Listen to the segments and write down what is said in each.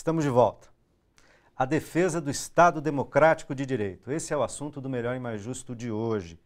Estamos de volta. A defesa do Estado Democrático de Direito. Esse é o assunto do Melhor e Mais Justo de hoje.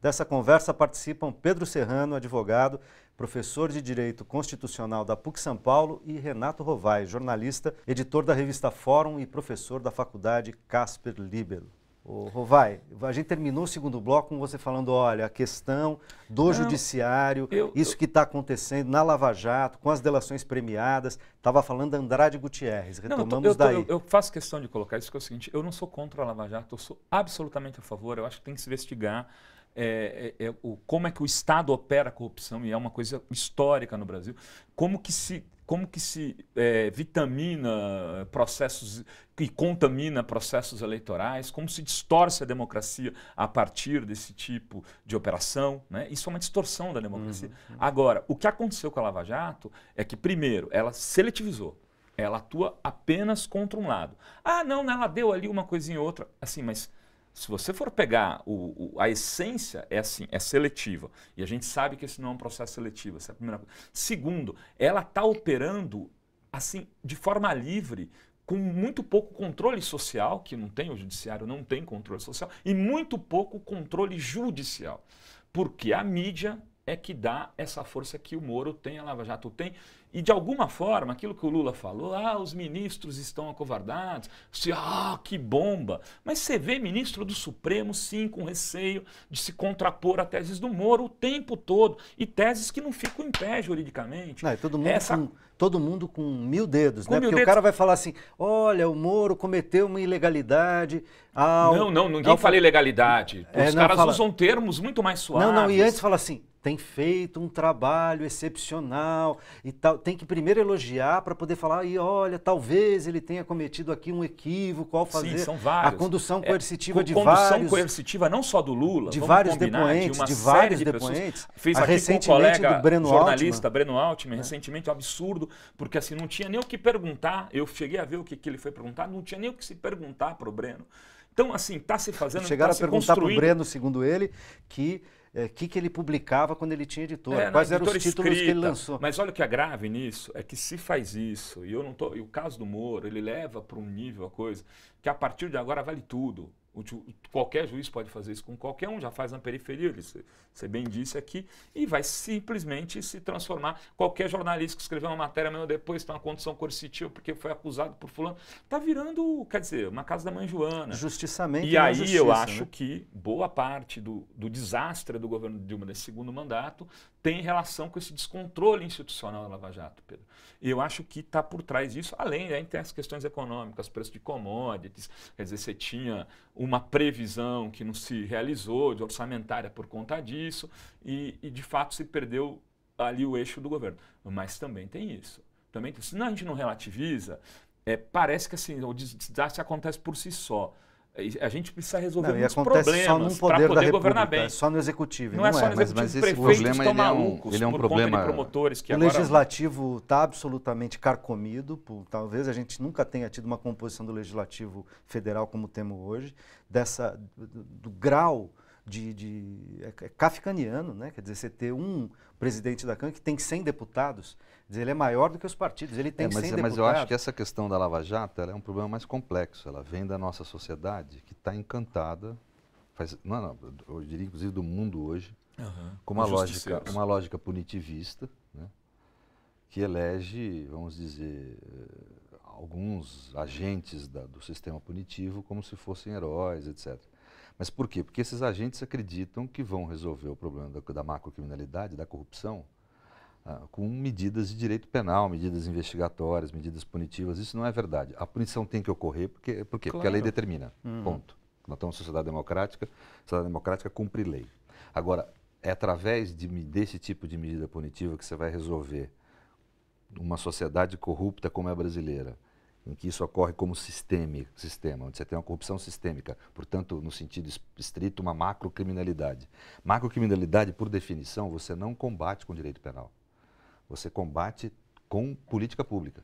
Dessa conversa participam Pedro Serrano, advogado, professor de Direito Constitucional da PUC-São Paulo, e Renato Rovai, jornalista, editor da revista Fórum e professor da Faculdade Casper Libero. Ô, Rovai, a gente terminou o segundo bloco com você falando, olha, a questão do judiciário, isso que está acontecendo na Lava Jato, com as delações premiadas, estava falando da Andrade Gutierrez, retomamos daí. Eu faço questão de colocar isso, que é o seguinte, eu não sou contra a Lava Jato, eu sou absolutamente a favor, eu acho que tem que se investigar como é que o Estado opera a corrupção, e é uma coisa histórica no Brasil, como que se vitamina processos e contamina processos eleitorais, como se distorce a democracia a partir desse tipo de operação, né? Isso é uma distorção da democracia. Agora, o que aconteceu com a Lava Jato é que, primeiro, ela seletivizou. Ela atua apenas contra um lado. Ah, não, ela deu ali uma coisinha ou outra. Assim, mas se você for pegar a essência, é assim, é seletiva. E a gente sabe que esse não é um processo seletivo, essa é a primeira coisa. Segundo, ela está operando assim, de forma livre, com muito pouco controle social, que não tem, o judiciário não tem controle social, e muito pouco controle judicial. Porque a mídia é que dá essa força que o Moro tem, a Lava Jato tem, e de alguma forma, aquilo que o Lula falou, os ministros estão acovardados, que bomba. Mas você vê ministro do Supremo, sim, com receio de se contrapor a teses do Moro o tempo todo, e teses que não ficam em pé juridicamente. Não, é todo mundo com 1000 dedos, né? Porque o cara vai falar assim, olha, o Moro cometeu uma ilegalidade ninguém fala ilegalidade. Os caras usam termos muito mais suaves. E antes fala assim, tem feito um trabalho excepcional e tal. Tem que primeiro elogiar para poder falar, e olha, talvez ele tenha cometido aqui um equívoco ao fazer são vários. A condução coercitiva de condução coercitiva não só do Lula, de vários depoentes, Fez aqui com o colega jornalista Breno Altman, recentemente, um absurdo, porque assim, não tinha nem o que perguntar. Eu cheguei a ver o que ele foi perguntar, não tinha nem o que se perguntar para o Breno. Então, assim, está se fazendo... Chegaram a perguntar para o Breno, segundo ele, que ele publicava quando ele tinha editora, quais eram os títulos que ele lançou. Mas olha o que é grave nisso, é que se faz isso, e o caso do Moro, ele leva para um nível a coisa, que a partir de agora vale tudo. Qualquer juiz pode fazer isso com qualquer um, já faz na periferia, você bem disse aqui, e vai simplesmente se transformar. Qualquer jornalista que escreveu uma matéria amanhã depois está uma condição coercitiva porque foi acusado por fulano, está virando, quer dizer, uma casa da mãe Joana. Justiçamente. E aí eu acho que boa parte do desastre do governo Dilma nesse segundo mandato tem relação com esse descontrole institucional da Lava Jato, Pedro. E eu acho que está por trás disso, além, aí tem as questões econômicas, preço de commodities, quer dizer, você tinha uma previsão que não se realizou, de orçamentária por conta disso, e de fato se perdeu ali o eixo do governo. Mas também tem isso. Se a gente não relativiza, parece que assim, o desastre acontece por si só. A gente precisa resolver muitos problemas para poder governar bem. É só no executivo. Não é só no executivo. Mas esse prefeitos problema estão malucos ele é um por problema... conta de promotores que o agora... legislativo está absolutamente carcomido. Talvez a gente nunca tenha tido uma composição do legislativo federal como temos hoje, do grau é kafkaniano, né? Quer dizer, você ter um presidente da Câmara que tem 100 deputados, ele é maior do que os partidos, ele tem 100 deputados. Mas eu acho que essa questão da Lava Jato ela é um problema mais complexo, ela vem da nossa sociedade que está encantada, eu diria inclusive do mundo hoje, com uma lógica punitivista, né? Que elege, vamos dizer, alguns agentes do sistema punitivo como se fossem heróis, etc. Mas por quê? Porque esses agentes acreditam que vão resolver o problema da macrocriminalidade, da corrupção, com medidas de direito penal, medidas investigatórias, medidas punitivas. Isso não é verdade. A punição tem que ocorrer, por quê? Claro. Porque a lei determina. Ponto. Nós estamos numa sociedade democrática cumpre lei. Agora, é através desse tipo de medida punitiva que você vai resolver uma sociedade corrupta como é a brasileira, em que isso ocorre como sistema, onde você tem uma corrupção sistêmica, portanto, no sentido estrito, uma macrocriminalidade. Macrocriminalidade, por definição, você não combate com direito penal. Você combate com política pública.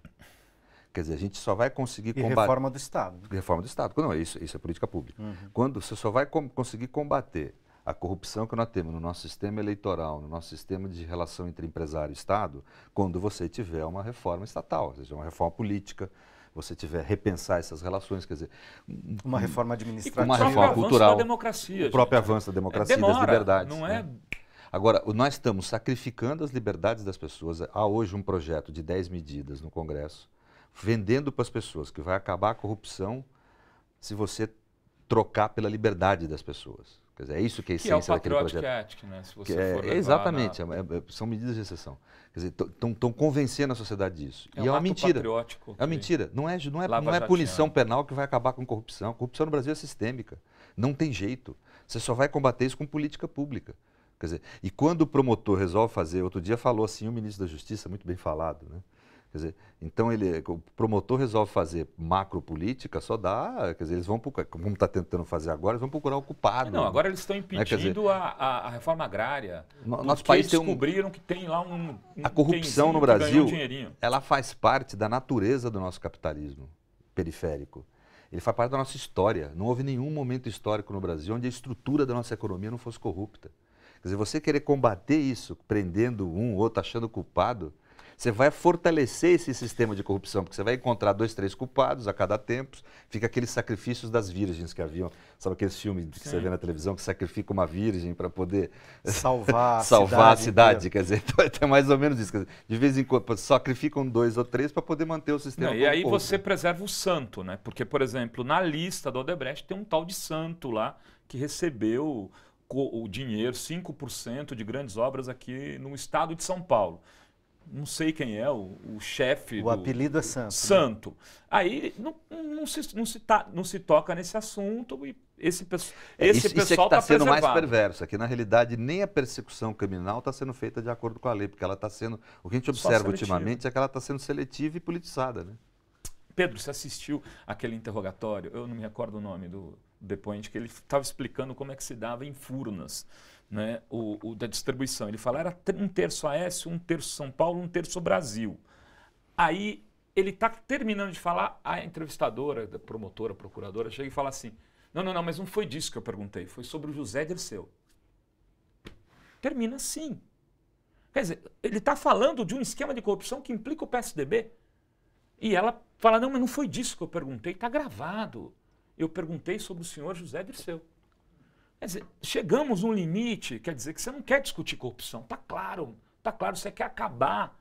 Quer dizer, a gente só vai conseguir combater... reforma do Estado. Reforma do Estado. Não, isso é política pública. Quando você só vai conseguir combater a corrupção que nós temos no nosso sistema eleitoral, no nosso sistema de relação entre empresário e Estado, quando você tiver uma reforma estatal, ou seja, uma reforma política, você tiver repensar essas relações, quer dizer, uma reforma administrativa, uma reforma cultural, da democracia, o próprio avanço da democracia, demora, das liberdades. Não é? Né? Agora, nós estamos sacrificando as liberdades das pessoas. Há hoje um projeto de 10 medidas no Congresso, vendendo para as pessoas que vai acabar a corrupção se você trocar pela liberdade das pessoas. Quer dizer, é isso que é a essência daquele projeto. Patriotic Act, né? Se você for exatamente, são medidas de exceção. Quer dizer, estão convencendo a sociedade disso. E é uma mentira. É uma mentira. Não é punição penal que vai acabar com corrupção. A corrupção no Brasil é sistêmica. Não tem jeito. Você só vai combater isso com política pública. Quer dizer, e quando o promotor resolve fazer, outro dia falou assim o ministro da Justiça, muito bem falado, né? Quer dizer, então o promotor resolve fazer macropolítica, só dá, quer dizer, eles vão, como está tentando fazer agora, eles vão procurar o culpado. Não, agora eles estão impedindo a reforma agrária. Nosso país descobriram que tem lá a corrupção no Brasil, ela faz parte da natureza do nosso capitalismo periférico. Ele faz parte da nossa história. Não houve nenhum momento histórico no Brasil onde a estrutura da nossa economia não fosse corrupta. Quer dizer, você querer combater isso, prendendo um ou outro, achando culpado, você vai fortalecer esse sistema de corrupção, porque você vai encontrar 2, 3 culpados a cada tempo, fica aqueles sacrifícios das virgens que haviam, sabe aqueles filmes que você vê na televisão que sacrifica uma virgem para poder salvar a cidade, quer dizer, é mais ou menos isso, quer dizer, de vez em quando sacrificam 2 ou 3 para poder manter o sistema. E aí você preserva o santo, né? Porque, por exemplo, na lista do Odebrecht tem um tal de santo lá que recebeu o dinheiro, 5% de grandes obras aqui no estado de São Paulo. Não sei quem é, o chefe. O apelido é Santo. Santo. Né? Aí não se toca nesse assunto e esse pessoal está sendo mais perverso. Aqui, na realidade, nem a persecução criminal está sendo feita de acordo com a lei, porque ela está sendo. O que a gente observa ultimamente é que ela está sendo seletiva e politizada. Né? Pedro, você assistiu aquele interrogatório? Eu não me recordo o nome do depoente, que ele estava explicando como é que se dava em Furnas. Né, o da distribuição. Ele fala, era 1/3 Aécio, 1/3 São Paulo, 1/3 Brasil. Aí ele está terminando de falar, a entrevistadora, a promotora, a procuradora, chega e fala assim, não, mas não foi disso que eu perguntei, foi sobre o José Dirceu. Termina assim. Quer dizer, ele está falando de um esquema de corrupção que implica o PSDB. E ela fala, não, mas não foi disso que eu perguntei, está gravado. Eu perguntei sobre o senhor José Dirceu. Quer dizer, chegamos num limite, quer dizer, que você não quer discutir corrupção, tá claro, você quer acabar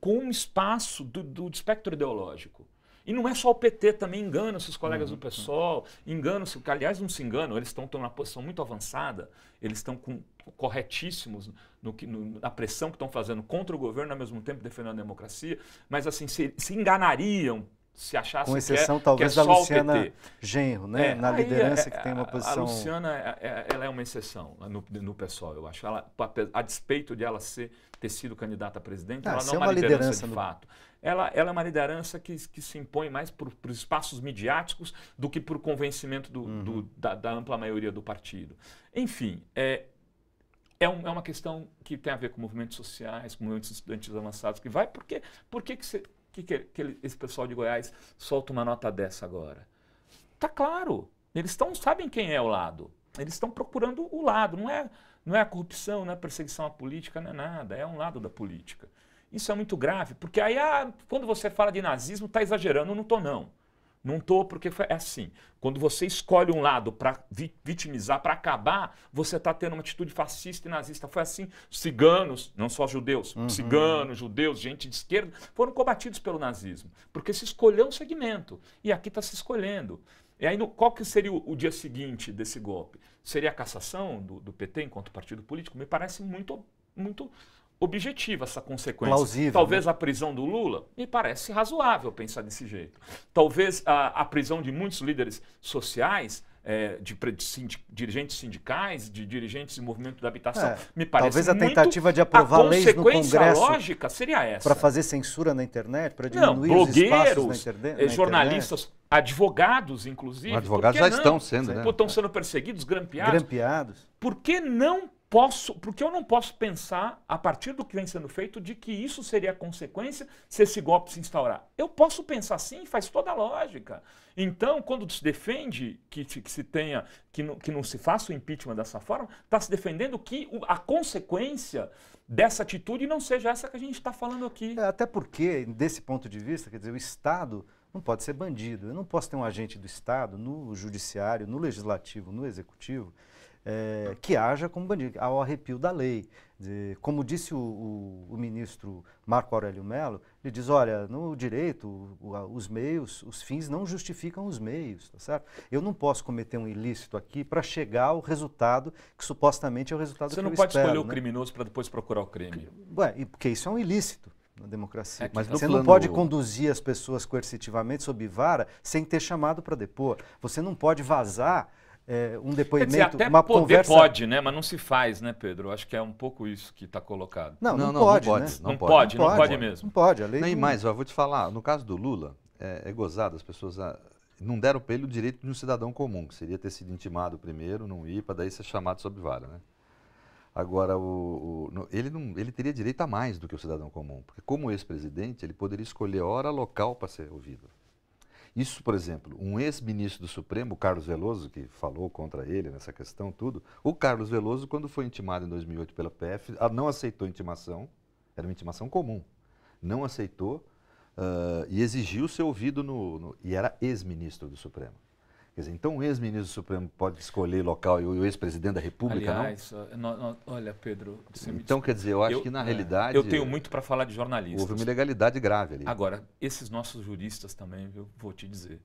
com o espaço do espectro ideológico. E não é só o PT, também engana seus colegas do PSOL, engana-se, aliás não se enganam, eles estão numa posição muito avançada, eles estão corretíssimos na pressão que estão fazendo contra o governo, ao mesmo tempo defendendo a democracia, mas assim, se enganariam, se achasse com exceção, que é, talvez, que é da Luciana Genro, né? Na liderança que tem uma posição... A Luciana ela é uma exceção no PSOL, eu acho. Ela, a despeito de ela ter sido candidata a presidente, ela não é uma liderança de fato. Ela é uma liderança que se impõe mais por espaços midiáticos do que por convencimento da ampla maioria do partido. Enfim, é uma questão que tem a ver com movimentos sociais, com movimentos estudantis avançados, que vai... Por que esse pessoal de Goiás solta uma nota dessa agora? Tá claro, eles sabem quem é o lado, eles estão procurando o lado, não é a corrupção, não é a perseguição à política, não é nada, é um lado da política. Isso é muito grave, porque aí quando você fala de nazismo, está exagerando, eu não estou não. Não estou, porque é assim, quando você escolhe um lado para vitimizar, para acabar, você está tendo uma atitude fascista e nazista. Foi assim, ciganos, não só judeus, ciganos, judeus, gente de esquerda, foram combatidos pelo nazismo, porque se escolheu um segmento, e aqui está se escolhendo. E aí, qual que seria o dia seguinte desse golpe? Seria a cassação do PT enquanto partido político? Me parece muito objetiva essa consequência. Plausível, talvez né? A prisão do Lula, me parece razoável pensar desse jeito. Talvez a prisão de muitos líderes sociais, de dirigentes sindicais, de dirigentes do movimento da habitação, me parece talvez a tentativa de aprovar leis no Congresso, a lógica seria essa. Para fazer censura na internet, para diminuir os espaços na internet. Jornalistas, advogados, inclusive. Advogados já estão sendo, né? Estão sendo perseguidos, grampeados. Grampeados. Por que não porque eu não posso pensar, a partir do que vem sendo feito, de que isso seria a consequência se esse golpe se instaurar. Eu posso pensar sim, faz toda a lógica. Então, quando se defende que não se faça o impeachment dessa forma, está se defendendo que a consequência dessa atitude não seja essa que a gente está falando aqui. Até porque, desse ponto de vista, quer dizer, o Estado não pode ser bandido. Eu não posso ter um agente do Estado no judiciário, no legislativo, no executivo, que haja como bandido, ao arrepio da lei. Como disse o ministro Marco Aurélio Mello, ele diz, olha, no direito, os meios, os fins não justificam os meios, tá certo? Eu não posso cometer um ilícito aqui para chegar ao resultado que supostamente é o resultado que eu espero. Você não pode escolher o criminoso para depois procurar o crime. Porque isso é um ilícito na democracia. Mas você não pode conduzir as pessoas coercitivamente sob vara sem ter chamado para depor. Você não pode vazar um depoimento, quer dizer, até uma conversa... pode, né? Mas não se faz, né, Pedro? Acho que é um pouco isso que está colocado. Não pode, né? Não pode mesmo. Não pode, a lei nem mais, eu vou te falar, no caso do Lula, é gozado, as pessoas não deram para ele o direito de um cidadão comum, que seria ter sido intimado primeiro, não ir, para daí ser chamado sob vara, né? Agora, ele teria direito a mais do que o cidadão comum, porque como ex-presidente, ele poderia escolher hora, local para ser ouvido. Isso, por exemplo, um ex-ministro do Supremo, o Carlos Veloso, que falou contra ele nessa questão, tudo, o Carlos Veloso, quando foi intimado em 2008 pela PF, não aceitou a intimação, era uma intimação comum, não aceitou e exigiu ser ouvido e era ex-ministro do Supremo. Quer dizer, então o ex-ministro do Supremo pode escolher local e o ex-presidente da República, aliás, não? Olha, Pedro... Então, quer dizer, eu acho que na realidade... Eu tenho muito para falar de jornalistas. Houve uma ilegalidade grave ali. Agora, esses nossos juristas também, eu vou te dizer,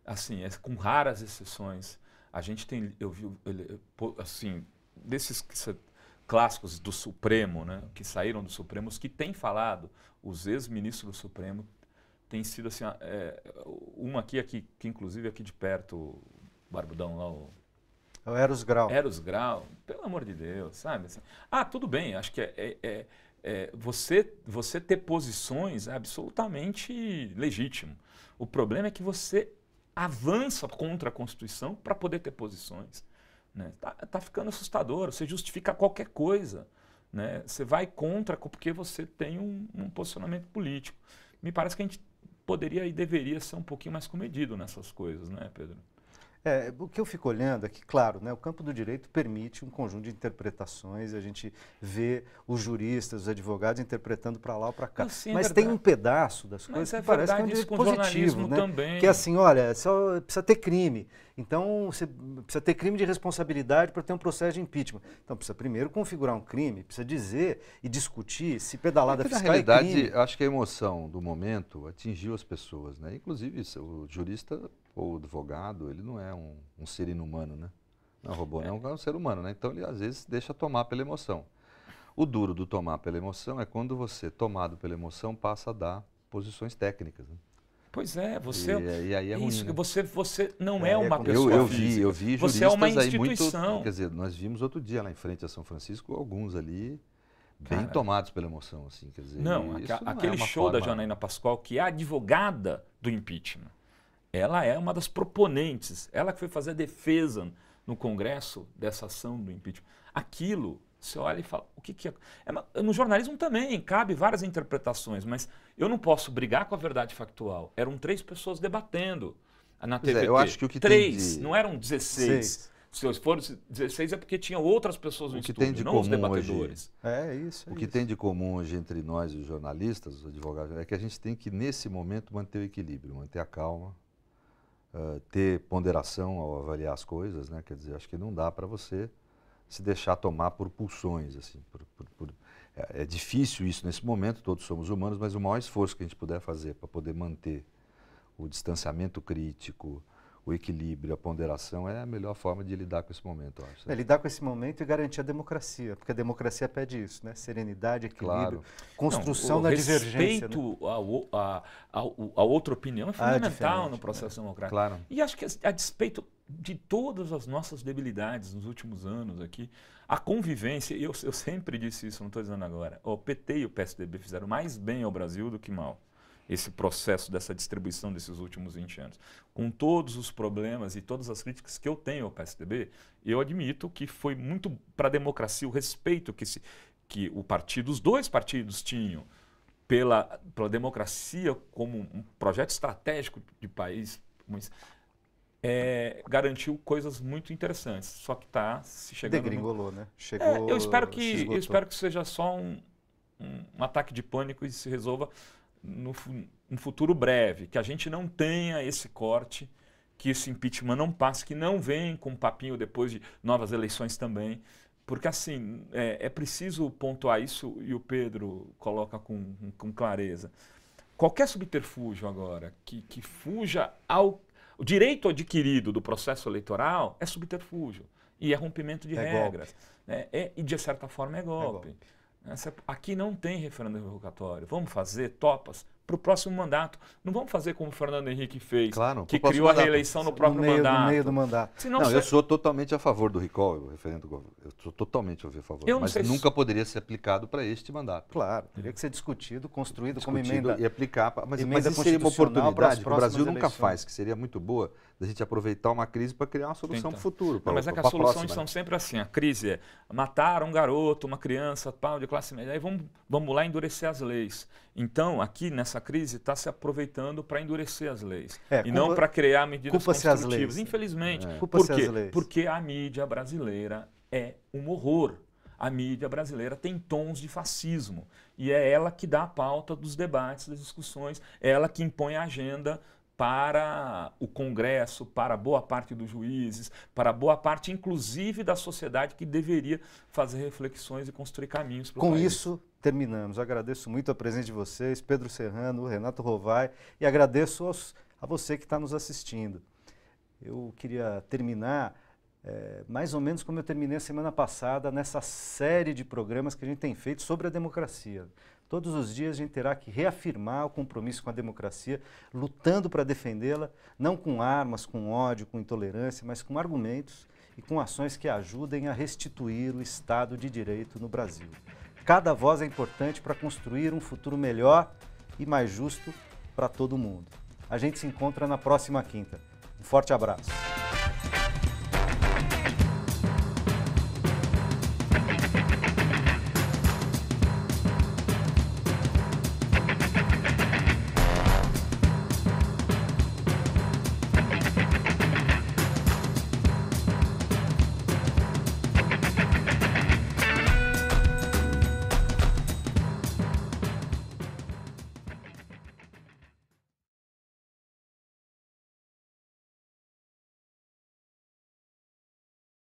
assim, com raras exceções, a gente tem... Eu vi, assim, desses clássicos do Supremo, né, que saíram do Supremo, os que têm falado, os ex-ministros do Supremo, tem sido assim, uma aqui, que inclusive aqui de perto, o barbudão lá, o Eros Grau. Eros Grau, pelo amor de Deus, sabe? Assim, tudo bem, acho que você ter posições é absolutamente legítimo. O problema é que você avança contra a Constituição para poder ter posições. Né? Tá ficando assustador, você justifica qualquer coisa. Né? Você vai contra porque você tem um posicionamento político. Me parece que a gente poderia e deveria ser um pouquinho mais comedido nessas coisas, né, Pedro? O que eu fico olhando é que, claro, né, o campo do direito permite um conjunto de interpretações, a gente vê os juristas, os advogados interpretando para lá ou para cá. Sim, mas tem um pedaço das coisas que parece que é um direito positivo, né? Também. Que é assim, olha, só precisa ter crime. Então, você precisa ter crime de responsabilidade para ter um processo de impeachment. Então, precisa primeiro configurar um crime, precisa dizer e discutir se pedalada fiscal é crime. Na realidade, acho que a emoção do momento atingiu as pessoas, né? Inclusive, o jurista ou o advogado, ele não é um ser inumano, né? Não é um robô, não, é um ser humano, né? Então, ele às vezes deixa tomar pela emoção. O duro do tomar pela emoção é quando você, tomado pela emoção, passa a dar posições técnicas, né? Pois é, você e aí é ruim, isso, né? você não é uma pessoa eu física. vi você é uma instituição. Aí muito, quer dizer, nós vimos outro dia lá em frente a São Francisco alguns ali bem tomados pela emoção, assim, quer dizer. Não, aquele show da Janaína Pascoal, que é a advogada do impeachment. Ela é uma das proponentes, ela que foi fazer a defesa no Congresso dessa ação do impeachment. Aquilo, você olha e fala, o que é? No jornalismo também cabe várias interpretações, mas eu não posso brigar com a verdade factual. Eram 3 pessoas debatendo na TVT. Eu acho que o que 3, não eram 16. Se foram 16 é porque tinha outras pessoas no estúdio, não os debatedores. O que tem de comum hoje entre nós, os jornalistas, os advogados, é que a gente tem que, nesse momento, manter o equilíbrio, manter a calma, ter ponderação ao avaliar as coisas, né? Quer dizer, acho que não dá para você se deixar tomar por pulsões, assim. É difícil isso nesse momento, todos somos humanos, mas o maior esforço que a gente puder fazer para poder manter o distanciamento crítico, o equilíbrio, a ponderação é a melhor forma de lidar com esse momento, eu acho. Lidar com esse momento e garantir a democracia, porque a democracia pede isso, né? Serenidade, equilíbrio, construção da divergência. O respeito à outra opinião é fundamental no processo democrático. Claro. E acho que a despeito de todas as nossas debilidades nos últimos anos aqui, a convivência, e eu sempre disse isso, não estou dizendo agora, o PT e o PSDB fizeram mais bem ao Brasil do que mal. esse processo dessa distribuição desses últimos 20 anos. Com todos os problemas e todas as críticas que eu tenho ao PSDB, eu admito que foi muito para a democracia o respeito que os dois partidos tinham pela democracia como um projeto estratégico de país, garantiu coisas muito interessantes. Só que está se chegando... Degringolou, né? Chegou, eu espero que seja só um ataque de pânico e se resolva no futuro breve, que a gente não tenha esse corte, que esse impeachment não passe, que não venha com um papinho depois de novas eleições também, porque assim, é preciso pontuar isso, e o Pedro coloca com clareza. Qualquer subterfúgio agora que fuja ao o direito adquirido do processo eleitoral é subterfúgio e é rompimento de regras. E de certa forma é golpe. Aqui não tem referendo revogatório. Vamos fazer topas para o próximo mandato. Não vamos fazer como o Fernando Henrique fez, que criou a reeleição no próprio mandato. No meio do mandato. Senão, eu sou totalmente a favor do recall, o referendo. Eu sou totalmente a favor. Mas nunca poderia ser aplicado para este mandato. Claro, teria que ser discutido, construído como emenda. E aplicar. Mas isso seria uma oportunidade que o Brasil nunca faz, que seria muito boa, da gente aproveitar uma crise para criar uma solução para o futuro. Mas é que as soluções são sempre assim. A crise é matar um garoto, uma criança, de classe média. Aí vamos lá endurecer as leis. Então, aqui nessa crise, está se aproveitando para endurecer as leis. E não para criar medidas construtivas. Infelizmente. Por quê? Porque a mídia brasileira é um horror. A mídia brasileira tem tons de fascismo. E é ela que dá a pauta dos debates, das discussões. É ela que impõe a agenda para o Congresso, para boa parte dos juízes, para boa parte, inclusive, da sociedade que deveria fazer reflexões e construir caminhos para o país. Com isso, terminamos. Agradeço muito a presença de vocês, Pedro Serrano, Renato Rovai, e agradeço a você que está nos assistindo. Eu queria terminar mais ou menos como eu terminei a semana passada, nessa série de programas que a gente tem feito sobre a democracia. Todos os dias a gente terá que reafirmar o compromisso com a democracia, lutando para defendê-la, não com armas, com ódio, com intolerância, mas com argumentos e com ações que ajudem a restituir o Estado de Direito no Brasil. Cada voz é importante para construir um futuro melhor e mais justo para todo mundo. A gente se encontra na próxima quinta. Um forte abraço.